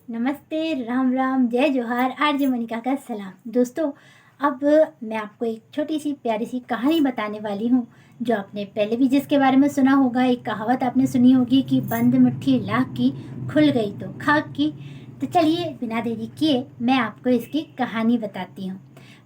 नमस्ते, राम राम, जय जोहार, आरजे मनिका का सलाम। दोस्तों, अब मैं आपको एक छोटी सी प्यारी सी कहानी बताने वाली हूँ, जो आपने पहले भी जिसके बारे में सुना होगा। एक कहावत आपने सुनी होगी कि बंद मुट्ठी लाख की, खुल गई तो खाक की। तो चलिए बिना देरी किए मैं आपको इसकी कहानी बताती हूँ।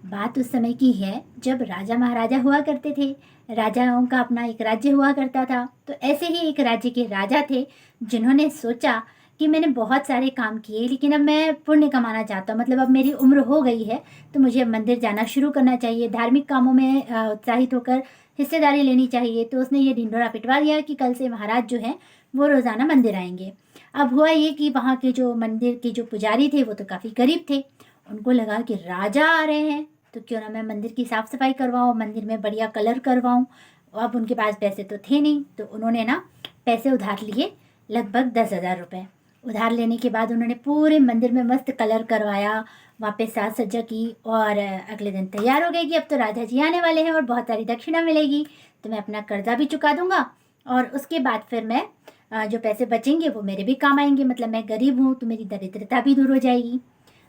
बात उस समय की है जब राजा महाराजा हुआ करते थे। राजाओं का अपना एक राज्य हुआ करता था। तो ऐसे ही एक राज्य के राजा थे, जिन्होंने सोचा कि मैंने बहुत सारे काम किए, लेकिन अब मैं पुण्य कमाना चाहता हूँ। मतलब अब मेरी उम्र हो गई है, तो मुझे अब मंदिर जाना शुरू करना चाहिए, धार्मिक कामों में उत्साहित होकर हिस्सेदारी लेनी चाहिए। तो उसने ये ढिंढोरा पिटवा दिया कि कल से महाराज जो हैं वो रोज़ाना मंदिर आएंगे। अब हुआ ये कि वहाँ के जो मंदिर के जो पुजारी थे वो तो काफ़ी गरीब थे। उनको लगा कि राजा आ रहे हैं, तो क्यों ना मैं मंदिर की साफ़ सफाई करवाऊँ, मंदिर में बढ़िया कलर करवाऊँ। अब उनके पास पैसे तो थे नहीं, तो उन्होंने ना पैसे उधार लिए, लगभग 10,000 रुपये। उधार लेने के बाद उन्होंने पूरे मंदिर में मस्त कलर करवाया, वहाँ पे साज सज्जा की, और अगले दिन तैयार हो गए कि अब तो राजा जी आने वाले हैं और बहुत सारी दक्षिणा मिलेगी, तो मैं अपना कर्जा भी चुका दूंगा और उसके बाद फिर मैं जो पैसे बचेंगे वो मेरे भी काम आएंगे। मतलब मैं गरीब हूँ तो मेरी दरिद्रता भी दूर हो जाएगी।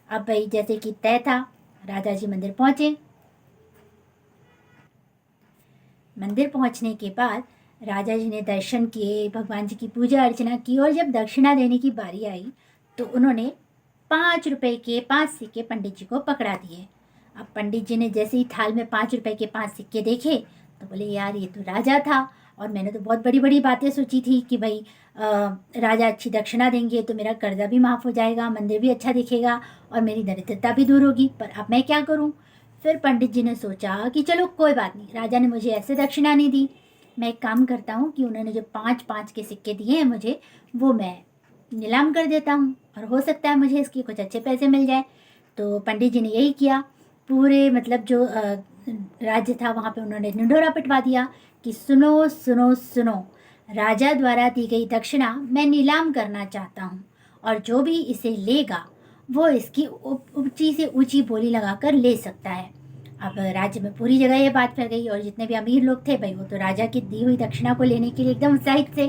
अब भाई जैसे कि तय था, राजा जी मंदिर पहुँचे। मंदिर पहुँचने के बाद राजा जी ने दर्शन किए, भगवान जी की पूजा अर्चना की, और जब दक्षिणा देने की बारी आई तो उन्होंने 5 रुपए के 5 सिक्के पंडित जी को पकड़ा दिए। अब पंडित जी ने जैसे ही थाल में 5 रुपए के 5 सिक्के देखे तो बोले, यार ये तो राजा था, और मैंने तो बहुत बड़ी बड़ी बातें सोची थी कि भाई राजा अच्छी दक्षिणा देंगे तो मेरा कर्जा भी माफ़ हो जाएगा, मंदिर भी अच्छा दिखेगा और मेरी दरिद्रता भी दूर होगी, पर अब मैं क्या करूं। फिर पंडित जी ने सोचा कि चलो कोई बात नहीं, राजा ने मुझे ऐसे दक्षिणा नहीं दी, मैं एक काम करता हूँ कि उन्होंने जो 5-5 के सिक्के दिए हैं मुझे, वो मैं नीलाम कर देता हूँ और हो सकता है मुझे इसके कुछ अच्छे पैसे मिल जाए। तो पंडित जी ने यही किया। पूरे मतलब जो राज्य था वहाँ पे उन्होंने ढिंढोरा पिटवा दिया कि सुनो सुनो सुनो, राजा द्वारा दी गई दक्षिणा मैं नीलाम करना चाहता हूँ, और जो भी इसे लेगा वो इसकी ऊंची से ऊंची बोली लगाकर ले सकता है। अब राज्य में पूरी जगह ये बात फैल गई, और जितने भी अमीर लोग थे भाई वो तो राजा की दी हुई दक्षिणा को लेने के लिए एकदम उत्साहित थे।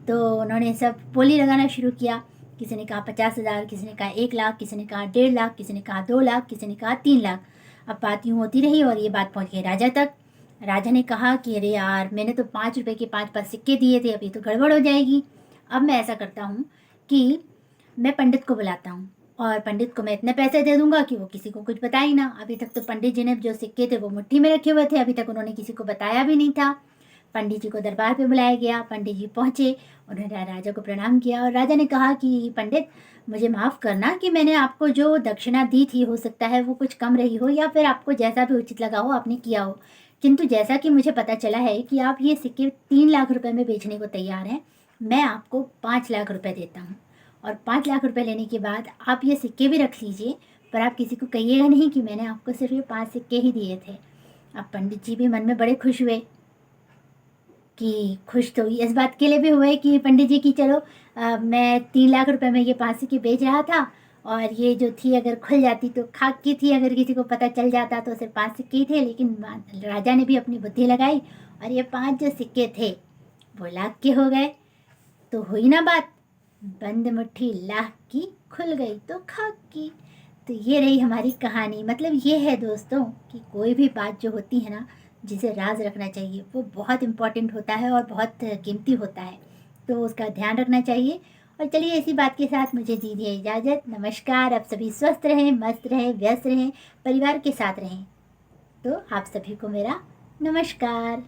तो उन्होंने सब बोली लगाना शुरू किया। किसी ने कहा 50,000, किसी ने कहा 1 लाख, किसी ने कहा 1.5 लाख, किसी ने कहा 2 लाख, किसी ने कहा 3 लाख। अब बात यूँ होती रही और ये बात पहुँच गई राजा तक। राजा ने कहा कि अरे यार, मैंने तो 5 रुपए के 5-5 सिक्के दिए थे, अभी तो गड़बड़ हो जाएगी। अब मैं ऐसा करता हूँ कि मैं पंडित को बुलाता हूँ, और पंडित को मैं इतने पैसे दे दूंगा कि वो किसी को कुछ बताए ही ना। अभी तक तो पंडित जी ने जो सिक्के थे वो मुट्ठी में रखे हुए थे, अभी तक उन्होंने किसी को बताया भी नहीं था। पंडित जी को दरबार पे बुलाया गया। पंडित जी पहुँचे, उन्होंने राजा को प्रणाम किया, और राजा ने कहा कि पंडित, मुझे माफ़ करना कि मैंने आपको जो दक्षिणा दी थी, हो सकता है वो कुछ कम रही हो, या फिर आपको जैसा भी उचित लगा हो आपने किया हो, किंतु जैसा कि मुझे पता चला है कि आप ये सिक्के 3 लाख रुपए में बेचने को तैयार हैं, मैं आपको 5 लाख रुपए देता हूँ, और 5 लाख रुपए लेने के बाद आप ये सिक्के भी रख लीजिए, पर आप किसी को कहिएगा नहीं कि मैंने आपको सिर्फ ये 5 सिक्के ही दिए थे। अब पंडित जी भी मन में बड़े खुश हुए, कि खुश तो इस बात के लिए भी हुए कि पंडित जी की चलो मैं 3 लाख रुपए में ये 5 सिक्के बेच रहा था, और ये जो थी अगर खुल जाती तो खाक की थी, अगर किसी को पता चल जाता तो सिर्फ 5 सिक्के ही थे, लेकिन राजा ने भी अपनी बुद्धि लगाई और ये 5 जो सिक्के थे वो लाख के हो गए। तो हुई ना बात, बंद मुट्ठी लाख की, खुल गई तो खाक की। तो ये रही हमारी कहानी। मतलब ये है दोस्तों कि कोई भी बात जो होती है ना, जिसे राज रखना चाहिए, वो बहुत इम्पॉर्टेंट होता है और बहुत कीमती होता है, तो उसका ध्यान रखना चाहिए। और चलिए इसी बात के साथ मुझे दीजिए इजाज़त। नमस्कार। आप सभी स्वस्थ रहें, मस्त रहें, व्यस्त रहें, परिवार के साथ रहें। तो आप सभी को मेरा नमस्कार।